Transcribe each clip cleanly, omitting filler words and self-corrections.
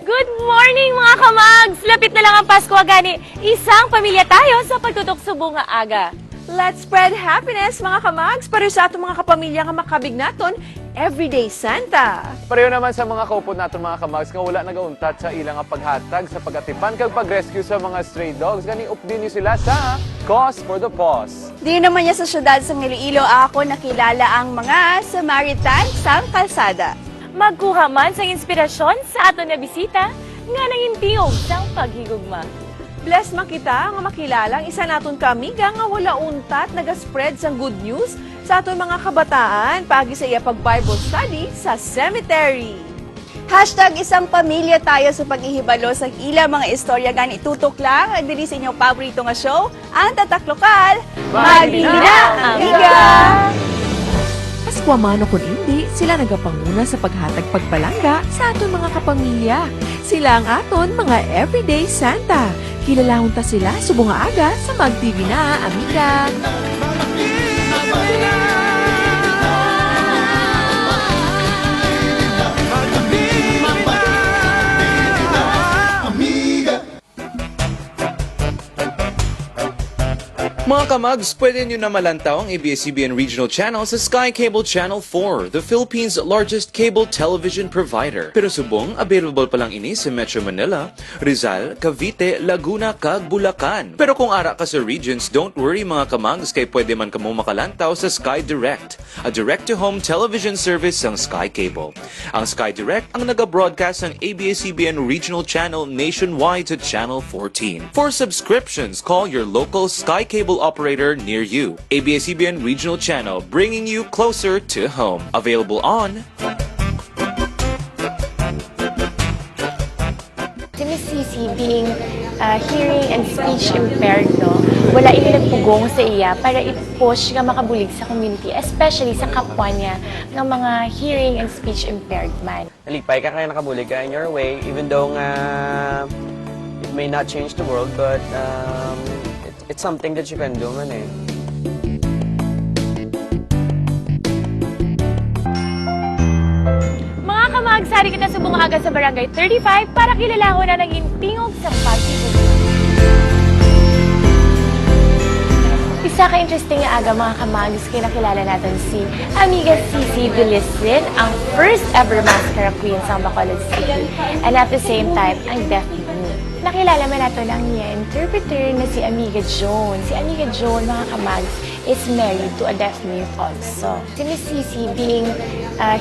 Good morning mga kamags! Lapit na lang ang Pasko agani. Isang pamilya tayo sa pagtutok subong nga aga. Let's spread happiness, mga kamags, para sa atong mga kapamilya nga makabig naton Everyday Santa. Pareho naman sa mga kaupod natin mga kamags nga wala nagauntat sa ilang nga paghatag sa pagatipan kag pag-rescue sa mga stray dogs. Gani updin niyo sila sa Cause for the Paws. Di naman niya sa syudad sa Iloilo ako nakilala ang mga Samaritan sa kalsada. Magkuha man sa inspirasyon sa ato na bisita nga nangintiog sang paghigugma. Bless makita nga makilala ang isa naton kamiga nga wala untat naga-spread sang good news sa aton mga kabataan pagi sa iya pag-Bible study sa cemetery. Hashtag isang pamilya tayo sa paghihibalo sa ilang mga istorya gani tutok lang diri sa inyong paborito nga show, ang Tatak Lokal. Magbibida, amiga! Paskwamano kung hindi, sila nagapanguna sa paghatag pagpalangga sa aton mga kapamilya. Sila ang aton mga Everyday Santa. Kilalahon ta sila subong nga aga sa Mag-TV na, amiga. Mga kamags, pwede nyo na malantaw ang ABS-CBN Regional Channel sa Sky Cable Channel 4, the Philippines' largest cable television provider. Pero subong, available pa lang ini sa Metro Manila, Rizal, Cavite, Laguna, kag Bulacan. Pero kung ara ka sa regions, don't worry mga kamags, kay pwede man kamo makalantaw sa Sky Direct, a direct-to-home television service ng Sky Cable. Ang Sky Direct ang nag-broadcast ng ABS-CBN Regional Channel nationwide to Channel 14. For subscriptions, call your local Sky Cable operator near you. ABS-CBN Regional Channel, bringing you closer to home. Available on Si Miss Cici being hearing and speech impaired, no? Wala ini nagpugong sa iya para i-push nga makabulig sa community, especially sa kapwa niya ng mga hearing and speech impaired man. Nalipay ka kaya nakabulig ka in your way, even though it may not change the world, but it's something that you can do man eh. Mga kamagsari kita subong aga sa Barangay 35 para kilalahon na naging tingog sa paghigugma. Isa ka interesting nga aga mga kamags, kaya nakilala natin si Amiga Cici Bilisin, ang first ever mascara queen sa Bacolod City. And at the same time, ang deaf mute. Nakilala man natin ang niya interpreter na si Amiga Joan. Si Amiga Joan, mga kamags, is married to a deaf mute also. Si Miss Cici being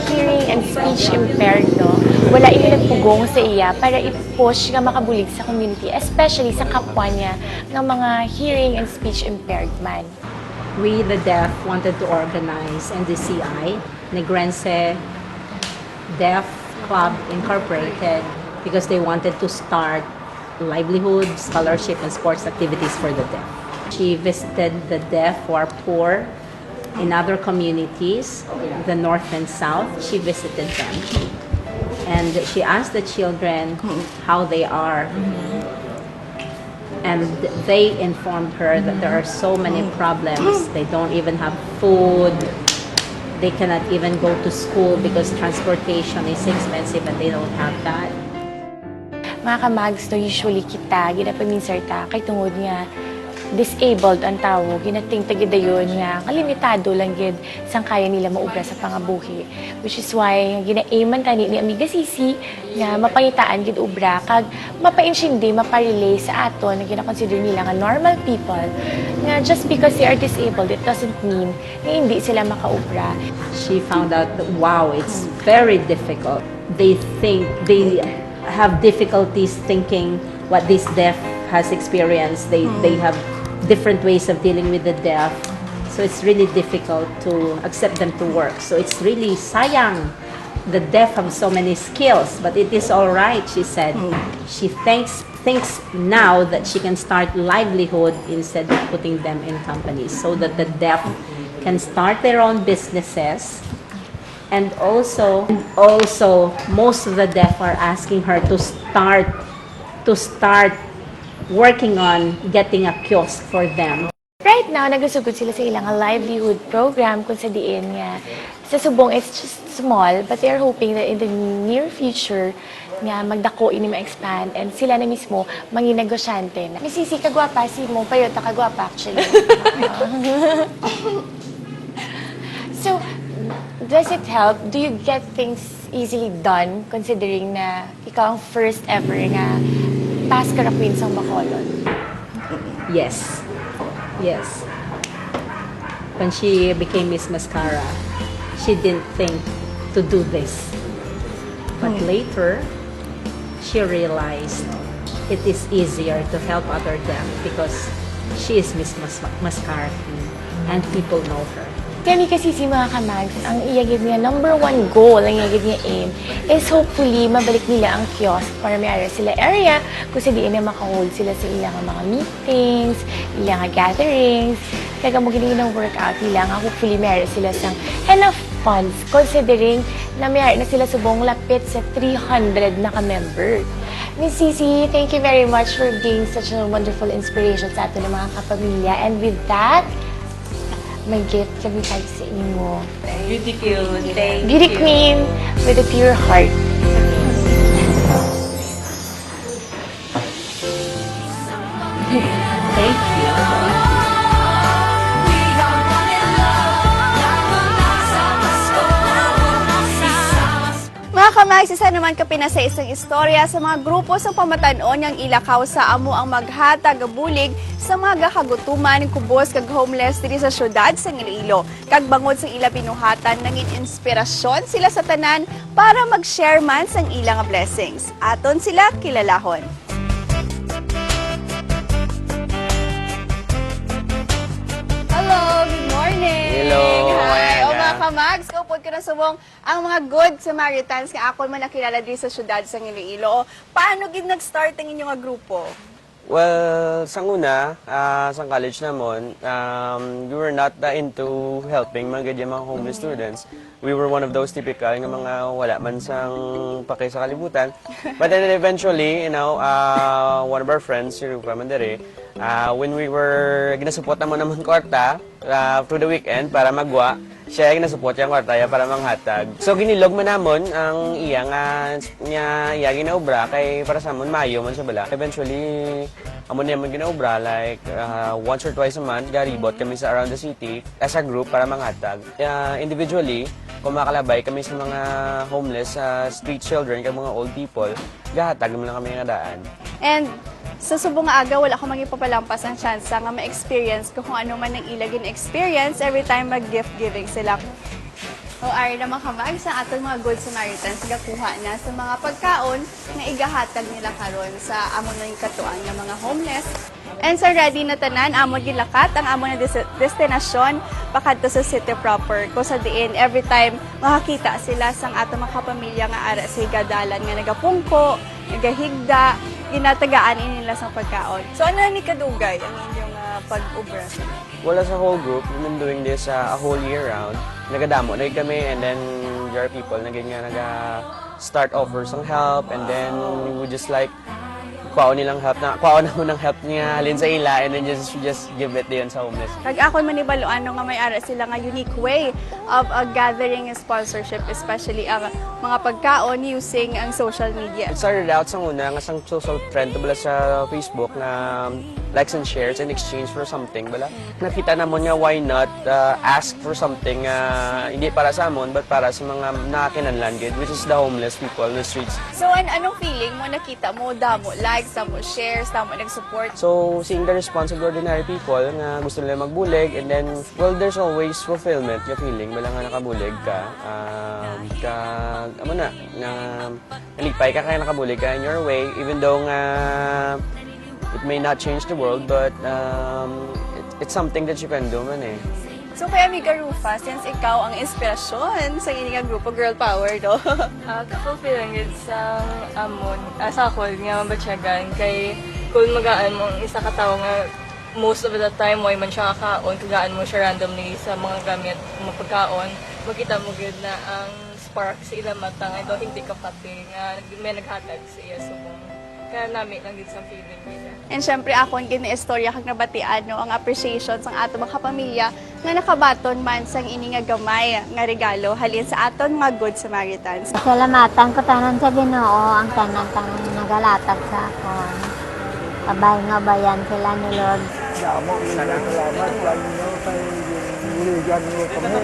hearing and speech impaired, no? Wala ini nagpugong sa iya para i-push nga makabulig sa community, especially sa kapwa niya ng mga hearing and speech impaired man. We, the deaf, wanted to organize NDCI, Negrense Deaf Club Incorporated, because they wanted to start livelihood, scholarship, and sports activities for the deaf. She visited the deaf who are poor in other communities, the north and south. She visited them. And she asked the children how they are. And they informed her that there are so many problems. They don't even have food. They cannot even go to school because transportation is expensive and they don't have that. Mga kamags, no, usually kita, ginapaminsarta, kay tungod nga, disabled ang tawag, ginating tagidayon nga, kalimitado lang gid sang kaya nila maubra sa pangabuhi. Which is why, gina-aiman tani ni Amiga Cici, nga mapangitaan gid ubra, kag mapa-insyindi, mapa-relay sa aton, na gina-consider nila nga normal people, nga just because they are disabled, it doesn't mean nga hindi sila makaubra. She found out that, wow, it's very difficult. They have difficulties thinking what this deaf has experienced. They have different ways of dealing with the deaf. So it's really difficult to accept them to work. So it's really sayang. The deaf have so many skills, but it is all right, she said. She thinks now that she can start livelihood instead of putting them in companies so that the deaf can start their own businesses. And also, most of the deaf are asking her to start working on getting a kiosk for them. Right now, nagasugod sila sa ilang livelihood program kung sa diin nga. Sa subong, it's just small, but they're hoping that in the near future, nga magdako ini ma-expand and sila na mismo mangin negosyante na. Misisi kagwapa si mo, payota kagwapa actually. So, does it help? Do you get things easily done considering na ikaw ang first ever nga Mascara Queen sa Bacolod? Yes. Yes. When she became Miss Mascara, she didn't think to do this. But later, she realized it is easier to help other them because she is Miss Mascara Queen and people know her. Kami kasi si mga kamags, ang iyagid niya number one goal, ang iyagid niya aim, is hopefully mabalik nila ang kiosk para may ara sila area kung sa diin na makahold sila sa ilang mga meetings, ilang gatherings, kaya mo gini ng workout nila nga hopefully may ara sila sang enough funds considering na may ara na sila subong lapit sa 300 na ka-member. Miss Cici, thank you very much for being such a wonderful inspiration sa ato ng mga kapamilya. And with that, may gift kami tayo sa inyo. Beauty queen. Beauty queen with a pure heart. Thank you. Mga kamags, isa naman kapina sa isang istorya sa mga grupo sa pamatanon yang ilakaw sa amo ang maghatag bulig sa mga gakagutuman kubos kag homeless diri sa syudad sa Iloilo. Kag bangod sa ila binuhatan nangin inspirasyon sila sa tanan para mag-share man sang ilang blessings. Aton sila kilalahon. Hello, good morning. Hello, Hi. O Ayan. mga kamags, kaupod ko na subong ang mga good Samaritans nga ako man nakilala diri sa syudad sa Iloilo. Paano gid nag-start ang inyong nga grupo? Well, sang una, sa college namon, we were not into helping mga ganyan mga homeless students. We were one of those typical nga mga wala man sang pake sa kalibutan. But then eventually, one of our friends, si Rupa Mandere, when we were ginasupport naman kwarta through the weekend para magwa, siya yung nasupport yung kwarta para manghatag. So ginilog man namon ang iya nga ginaobra kay para sa amon mayo man sa bala. Eventually, amon naman ginaobra like once or twice a month garibot kami sa around the city as a group para manghatag. Individually, kumakalabay kami sa mga homeless, street children, kay mga old people, gahatag naman lang kami nga daan. And sa subong nga aga, wala ko magipapalampas ang chance nga ma-experience ko kung ano man ang ilagin experience every time mag-gift giving sila. O ari naman kamag sa aton mga good Samaritans gakuha na sa mga pagkaon na igahatag nila karon sa amon na yung katuan ng mga homeless. And sa ready na tanan, amon gilakat ang amon na destinasyon pakadto sa city proper. Kung sa diin, every time makakita sila sang ato mga kapamilya nga ara sa higadalan nga nagapungko, nagahigda, ginatagaan nila sa pagkaon. So ano ni kadugay ang inyong pag-ubra? Wala sa whole group, we've been doing this a whole year round. Nagadamo na kami and then there are people na ganyan start offers ng help and then we would just like kuwaon nilang help na kuwaon naman ng help niya halin sa ila and then just give it diyon sa homeless. Kag ako manibaluan no nga may ara sila nga unique way of gathering and sponsorship, especially ang mga pagkaon using ang social media. It started out sa una nga sang social trend bala sa Facebook na likes and shares and exchange for something bala. Nakita namon nga why not ask for something hindi para sa amon but para sa mga nakakinanlan gid, which is the homeless people in the streets. So anong feeling mo nakita mo damo likes, damo shares, damo nag-support? So, seeing the response of ordinary people nga gusto nila magbulig and then, well, there's always fulfillment yung feeling. Wala nga nakabulig ka. Nalipay ka kaya nakabulig ka in your way, even though nga it may not change the world, but it's something that you can do man eh. So kaya Amiga Rufa, since ikaw ang inspirasyon sa inyong grupo Girl Power, do? Ka-fulfill lang yun sa amon, sa akol nga mabatyagan. Kay kung magaan mo ang isa katao nga most of the time mo ay man siya kakaon, kagaan mo siya randomly sa mga gamit, mga pagkaon, makita mo good na ang spark sa ilang matang, ito hindi ka pati nga may naghatag sa iya subong. kaya namin lang din sa feeling nila. And syempre ako ang gini-istorya kag nabatian no, ang appreciation sang ato mga kapamilya nga nakabaton man sang ini nga gamay nga regalo halin sa aton mga Good Samaritans. Salamatan ko tanan sa Ginoo ang tanan-tanan nagalatag sa akon. Abay nga bayan sila ni Lord. Salamat sa inyo kay uligan mo kami.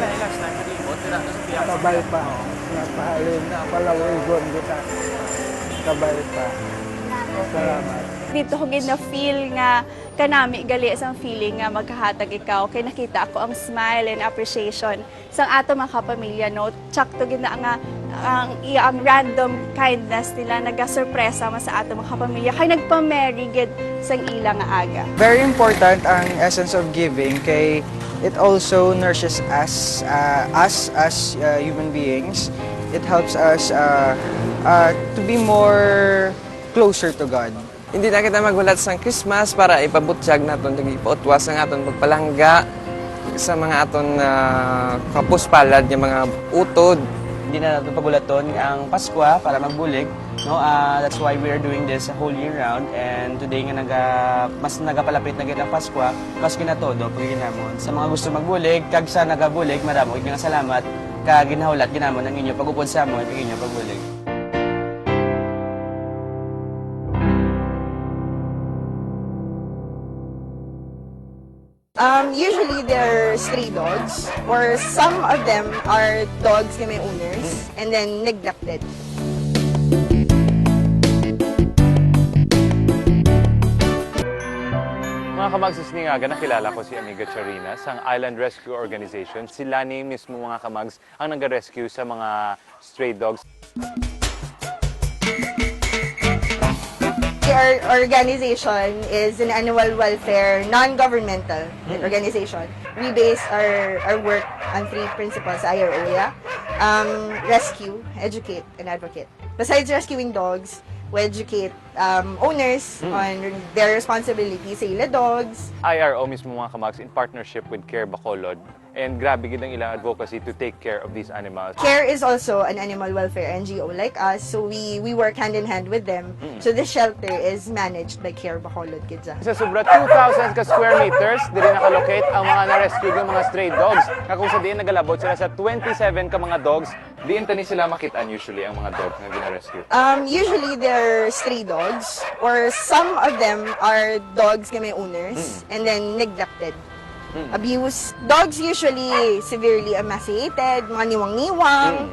Kabay pa. Napahalin, palawigon kita. Kabay pa. Salamat. Dito ko gina-feel nga kanami gali isang feeling nga magkahatag ikaw kay nakita ako ang smile and appreciation sang ato mga kapamilya no. Tsak to gina nga ang random kindness nila nagasurpresa man sa ato mga kapamilya kay nagpa-merry gid sang ilang nga aga. Very important ang essence of giving kay it also nourishes us as human beings. It helps us to be more closer to God. Hindi na kita magulat sa Christmas para ipabutyag naton tagi ipautwas ang aton pagpalangga sa mga aton kapuspalad nga mga utod. Hindi na natin pagulaton ang Pasko para magbulig. No, that's why we are doing this a whole year round. And today nga mas nagapalapit na kita ang Pasko, mas kinatodo pag ginamon. Sa mga gusto magbulig, kag sa nagabulig, maramo nga salamat kag ginahawlat ginamon ang inyo pagupod sa amon pag inyo pagbulig. Usually they're stray dogs, or some of them are dogs na may owners and then neglected. Mga kamags, ni nga nakilala ko si Amiga Charina sa Island Rescue Organization. Sila ni mismo mga kamags ang nag-rescue sa mga stray dogs. Our organization is an annual welfare, non-governmental organization. We base our work on 3 principles, IRO, rescue, educate, and advocate. Besides rescuing dogs, we educate owners on their responsibilities sa ila dogs. IRO mismo mga kamags in partnership with Care Bacolod. And grabe gid ang ilang advocacy to take care of these animals. CARE is also an animal welfare NGO like us, so we work hand in hand with them. So the shelter is managed by CARE Bacolod Kidsa. Sa sobra 2,000 ka square meters, diri nakalocate ang mga na-rescue ng mga stray dogs. Kung sa diin nagalabot sila sa 27 ka mga dogs, diin tani sila makitaan usually ang mga dogs na gina-rescue. Usually they're stray dogs, or some of them are dogs na may owners and then neglected. Abuse. Dogs usually severely emaciated, mga niwang-niwang,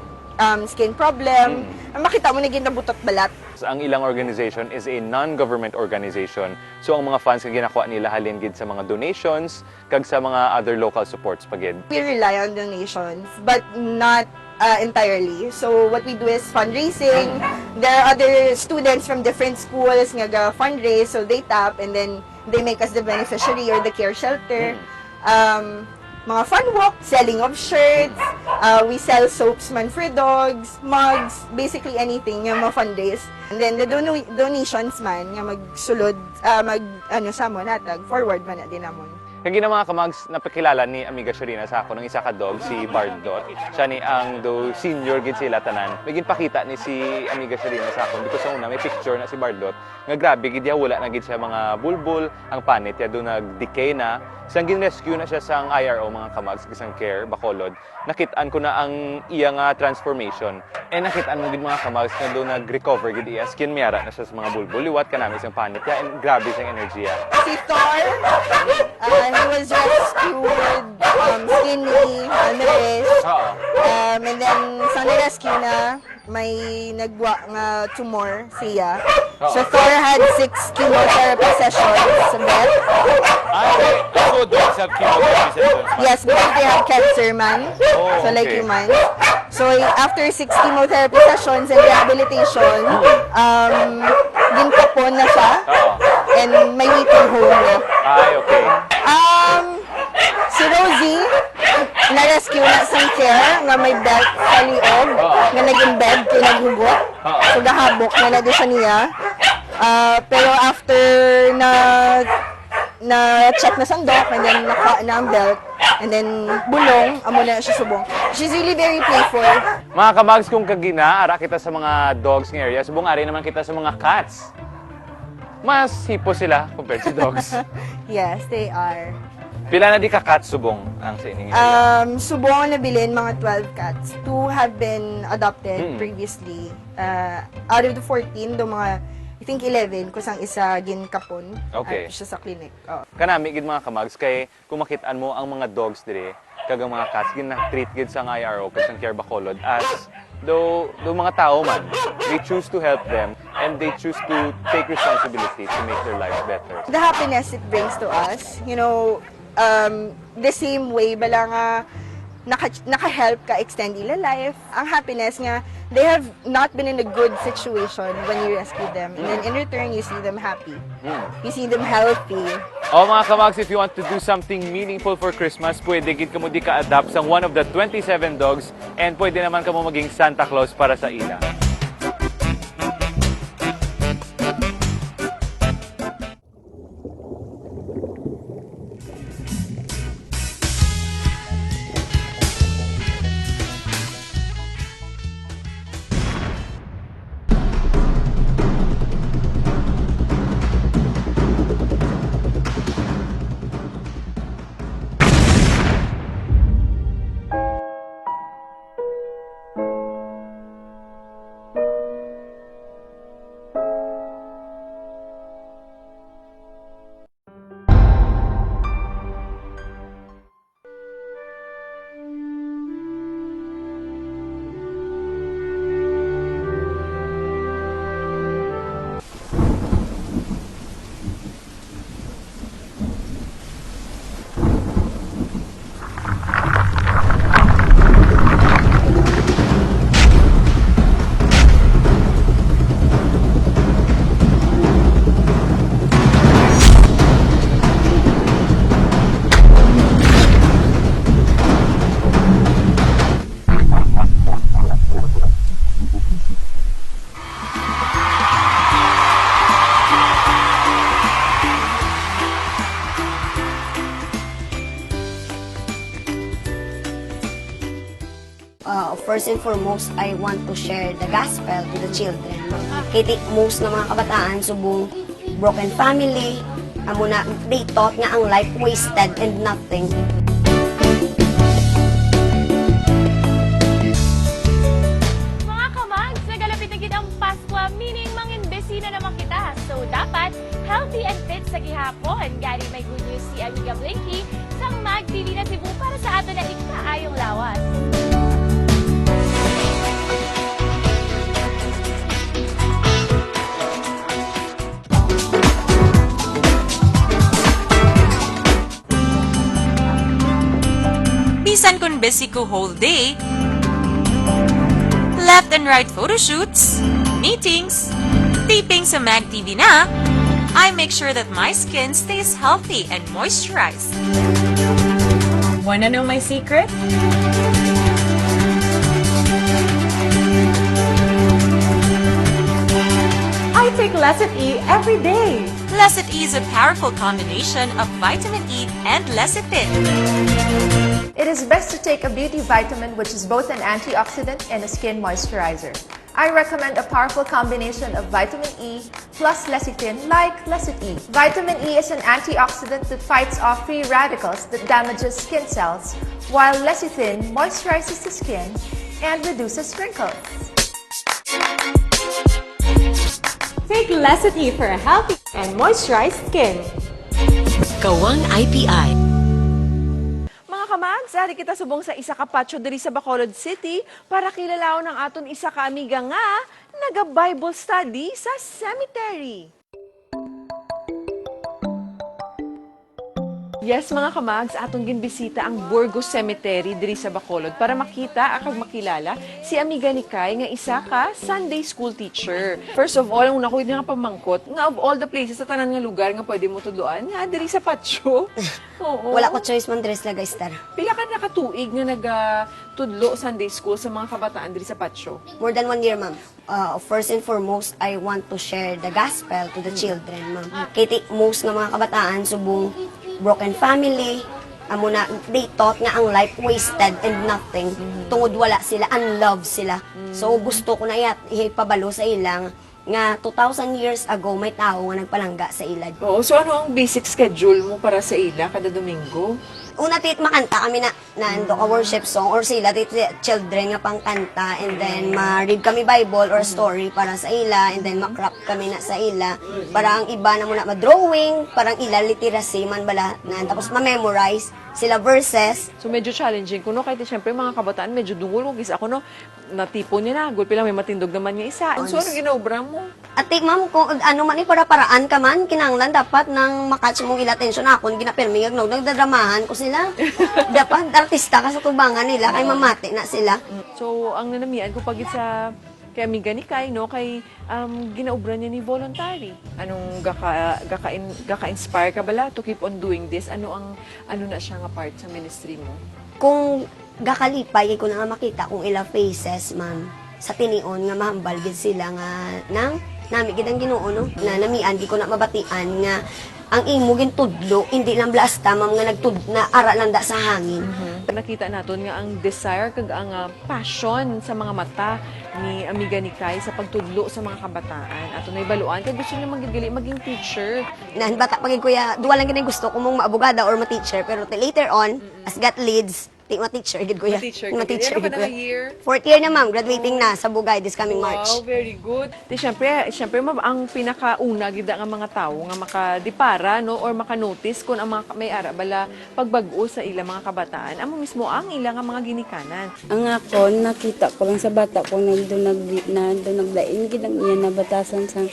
skin problem. Makita mo na ginabutot balat. Ang ilang organization is a non-government organization. So ang mga funds nga ginakuha nila halin gid sa mga donations kag sa mga other local supports pagid. We rely on donations, but not entirely. So what we do is fundraising. There are other students from different schools nga ga-fundraise, so they tap and then they make us the beneficiary or the care shelter. Mga fun walk, selling of shirts, we sell soaps man for dogs, mugs, basically anything nga ma-fundraise. And then the donations man nga magsulod, sa mo natag, forward man na din namon. Kagi na mga kamags, napakilala ni Amiga Sharina sa ako ng isa ka dog, si Bardot. Siya ni ang senior gid sila tanan. May ginpakita ni si Amiga Sharina sa ako. Because sa una, may picture na si Bardot. Nga grabe, gid wala na gid siya mga bulbul, ang panit, ya doon nag-decay na. Isang gin-rescue na siya sa IRO, mga kamags, isang Care Bacolod. Nakitaan ko na ang iya nga transformation. Nakitaan mo gid mga kamags na doon nag-recover gid iya. Skin miyara na siya sa mga bulbul. Liwat ka namin isang panit. And grabe siyang enerhiya. Si Thor, he was rescued, skinny, underage. And then, sa na-rescue na, may nagwa nga tumor siya. So Thor had 6 chemotherapy sessions sa breast. So dogs have chemotherapy sessions? Yes, because they have cancer man. So like okay. humans. So after 6 chemotherapy sessions and rehabilitation, ginpapon na siya. And may waiting home na. Ay, okay. Si Rosie, na-rescue na sa care nga may belt sa liog, nga nag-embed kay naghugot. So gahabok na na siya niya. Pero after na check na sandok and then naka na ang belt and then bulong, amo na siya subong. She's really very playful. Mga kamags, kung kagina, ara kita sa mga dogs ng area, subong ari naman kita sa mga cats. mas hipo sila compared sa dogs. Yes, they are. Pila na di ka cat subong ang sa inyong Subong na bilhin mga 12 cats. 2 have been adopted previously. Out of the 14, do mga, I think 11, kusang isa ginkapon. Okay. Siya sa clinic. Oh. Kanami gid mga kamags kay kung makitaan mo ang mga dogs dire kagang mga cats gid na treat gid sa IRO kasi ang Care Bacolod as though mga tao man, they choose to help them and they choose to take responsibility to make their lives better. The happiness it brings to us, you know, the same way bala nga naka-help ka extend ila life. Ang happiness nga, they have not been in a good situation when you rescue them. And then in return, you see them happy. You see them healthy. O mga kamags, if you want to do something meaningful for Christmas, pwede gid ka mo di ka-adapt sa one of the 27 dogs and pwede naman ka mo maging Santa Claus para sa ila. First and foremost, I want to share the gospel to the children. Kaya most ng mga kabataan subong broken family, amuna they thought nga ang life wasted and nothing. Mga kamags, nagalapit na gid ang Pasko, meaning manginbesina naman kita. So dapat healthy and fit sa gihapon. Gari may good news si Amiga Blinky sang magdili na Cebu para sa ato na ikaayong lawas. Bisan kun busy ko whole day, left and right photoshoots, meetings, taping sa Mag TV na, I make sure that my skin stays healthy and moisturized. Wanna know my secret? I take Lecit E every day. Lecit E is a powerful combination of vitamin E and lecithin. It is best to take a beauty vitamin which is both an antioxidant and a skin moisturizer. I recommend a powerful combination of vitamin E plus lecithin like Lecit E. Vitamin E is an antioxidant that fights off free radicals that damages skin cells, while lecithin moisturizes the skin and reduces wrinkles. Take Lecit E for a healthy and moisturized skin. Kawang IPI. Mga kamags, ari kita subong sa isa ka patio diri sa Bacolod City para kilalaon ng aton isa ka amiga nga naga-Bible study sa cemetery. Yes, mga kamags, atong ginbisita ang Burgos Cemetery diri sa Bacolod para makita akag makilala si amiga ni Kai nga isa ka Sunday school teacher. First of all, una ko nga pamangkot nga of all the places sa tanan nga lugar nga pwede mo tudloan nga diri sa patio. Oo. Wala ko choice man dress lagay star. Pila ka nakatuig nga nagatudlo Sunday school sa mga kabataan diri sa patio? More than 1 year, ma'am. First and foremost, I want to share the gospel to the children, ma'am. Kaya most ng mga kabataan subong broken family, amuna they thought nga ang life wasted and nothing. Tungod wala sila, unloved sila. So gusto ko na ipabalo sa ilang nga 2,000 years ago may tao nga nagpalangga sa ila. Oo, so ano ang basic schedule mo para sa ila kada Domingo? Una tit makanta kami na ando ka worship song or sila tit children nga pangkanta, and then ma-read kami Bible or story para sa ila, and then ma-craft kami na sa ila para ang iba na muna ma-drawing, parang ila literacy man bala na, tapos ma-memorize sila verses. So medyo challenging kuno kay siyempre mga kabataan medyo dungol ug isa ako no natipon niya na gulpi lang may matindog naman nga isa. So ano ginaobra mo? At ma'am, kung ano man para-paraan ka man, kinanglan dapat nang makatch mong ila attention akon, ginapirmi yung nagdadramahan ko sila. Dapat artista ka sa tubangan nila, kay mamati na sila. So ang nanamian ko pagit sa kay amiga ni Kai no kay ginaobra niya ni voluntary. Anong gaka-inspire ka bala to keep on doing this? Ano na siya nga part sa ministry mo? Kung gakalipay, ko na nga makita kung ila faces, ma'am, sa tinion nga mahambal gid sila nga nang nami gid ang Ginoo no, na namian di ko na mabatian nga ang imo gin tudlo hindi lang blasta ma'am nga na ara lang da sa hangin. Nakita naton nga ang desire kag ang passion sa mga mata ni amiga ni Kai sa pagtudlo sa mga kabataan. Ato na ibaluan kay gusto niya maging teacher. Nan bata pagid kuya, duwa lang gid gusto ko mong maabogada or ma-teacher, pero later on as God leads, ma-teacher gid kuya. Ma-teacher gid kuya. Year? Fourth year na ma'am, graduating na sa Bugay this coming March. Wow, very good. Di syempre ma'am, ang pinakauna gid nga mga tawo nga makadipara no or maka-notice kung ang mga may ara bala pagbag-o sa ilang mga kabataan. Amo mismo ang ilang mga ginikanan. Ang ako nakita ko lang sa bata ko nagdain gid ang iya na batasan sa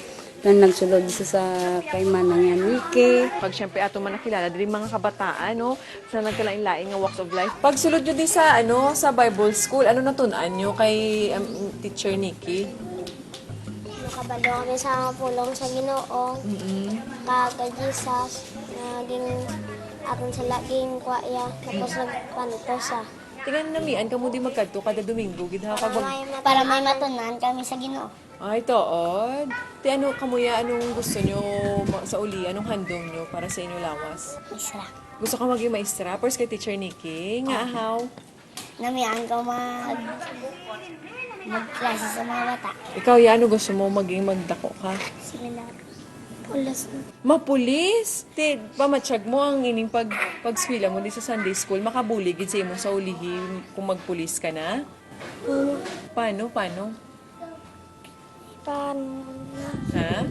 na nagsulod sa kay manang yan Niki. Pag syempre ato man nakilala diri mga kabataan no sa nagkalain-lain nga walks of life. Pag sulod jud di sa sa Bible school, ano natun-an nyo kay Teacher Nikki? Nakabalo kami sa pulong sa Ginoo. Kag Jesus na din aton sila ging kwaya tapos nagpanto sa. Tingnan namian kamo di magkadto kada Domingo gid ha Para may matunan kami sa Ginoo. Ay, tood. Ti ano kamuya anong gusto nyo sa uli? Anong handong nyo para sa inyo lawas? Isra. Gusto ka maging maestra? First kay Teacher Nikki. Nga, how? Namiyan ko magklase sa mga bata. Ikaw, ya, ano gusto mo maging magdako ka? Sila pulis. Mapulis? Ti, pamatsyag mo ang ining pagskwila mo di sa Sunday School. Makabuli gid sa imo sa ulihi kung magpulis ka na? Paano? Ha?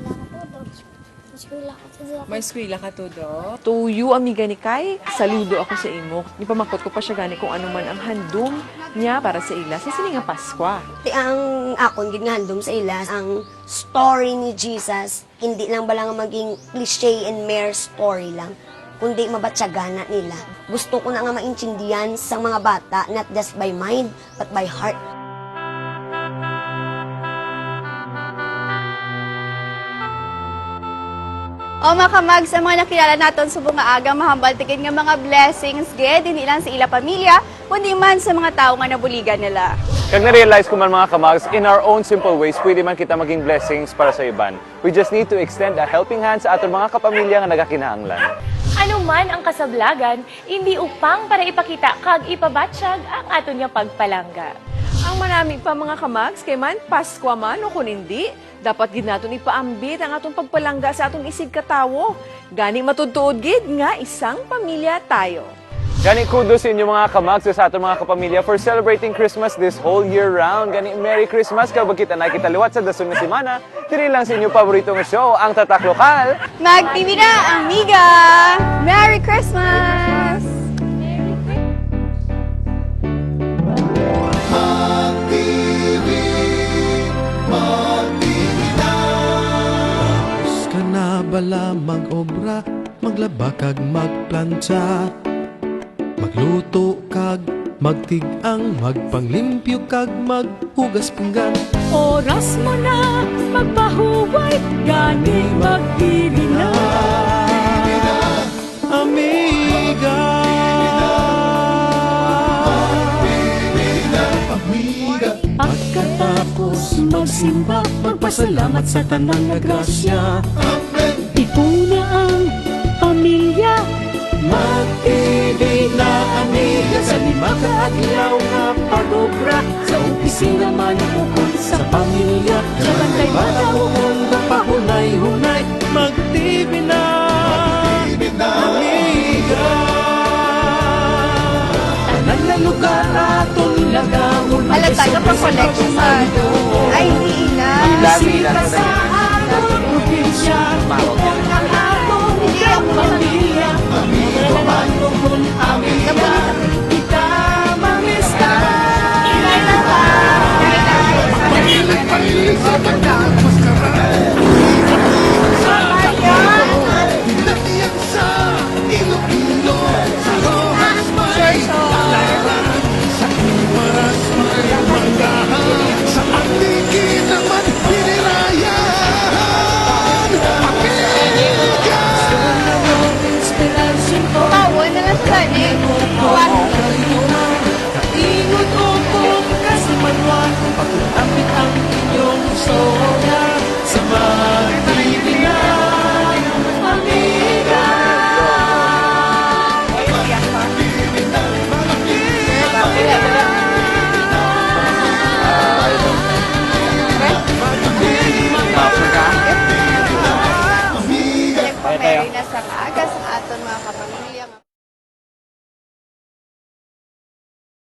May eskwela ka to do? To you, amiga ni Kai, saludo ako sa imo. Ipamakot ko pa siya gani kung ano man ang handom niya para sa ila sa sininga Paskwa. Ang akon gid nga handom sa ila, ang story ni Jesus, hindi lang bala nga maging cliche and mere story lang, kundi mabatsyagan nila. Gusto ko na nga maintindihan sa mga bata, not just by mind, but by heart. O mga kamag, sa mga nakilala naton sa bunga aga, mahambal tigid nga mga blessings gid, hindi lang sa ila pamilya, kundi man sa mga tao nga nabuligan nila. Kag na-realize ko man mga kamags, in our own simple ways, pwede man kita maging blessings para sa iban. We just need to extend a helping hand sa aton mga kapamilya nga nagakinahanglan. Ano man ang kasablagan, hindi upang para ipakita kag ipabatsyag ang aton nga pagpalangga. Ang marami pa mga kamags, kay man Paskwa man o kung hindi, dapat gid naton ipaambit ang atong pagpalangga sa atong isig katawo. Gani matudtuod gid nga isang pamilya tayo. Gani kudos sa inyo mga kamags sa atong mga kapamilya for celebrating Christmas this whole year round. Gani Merry Christmas kapag kita nakita liwat sa dasun nga semana. Diri lang sa inyong paboritong show, ang Tatak Lokal. Mag-TV na, amiga! Merry Christmas! Bala mag-obra, maglaba kag magplantsa, magluto kag magtigang, magpanglimpyo kag maghugas pinggan. Oras mo na magpahuway, gani mag-TV na. Amiga, pagkatapos magsimba, magpasalamat sa tanang na grasya. Ipuna ang pamilya, mag-TV na amiga Sa lima ka adlaw nga pag-obra, sa opisina man ukol sa pamilya, sa bantay bata mo kung pahunay-hunay, mag-TV na, amiga. Tanan na lugar aton ilagawon, Halata ka pa collection. Ay, hindi ina. Bisita sa aton probinsya, kung ang atong pamilya, amigo man kung amiga, kita mamista. Panilig sa pagkakaskara, Dinatiyan sa Iloilo, sa Rojas may talaran, sa Imaras may manggahan, sa Antiki naman pinirayan. Amiga! Inspirasyon ko, Tawa na lang sa kanin. kaingot ko kung kasimanwan, pag-apit ang inyong istorya sa magtibigan, amiga. Pameri na sa maaga sa aton mga kapamilya.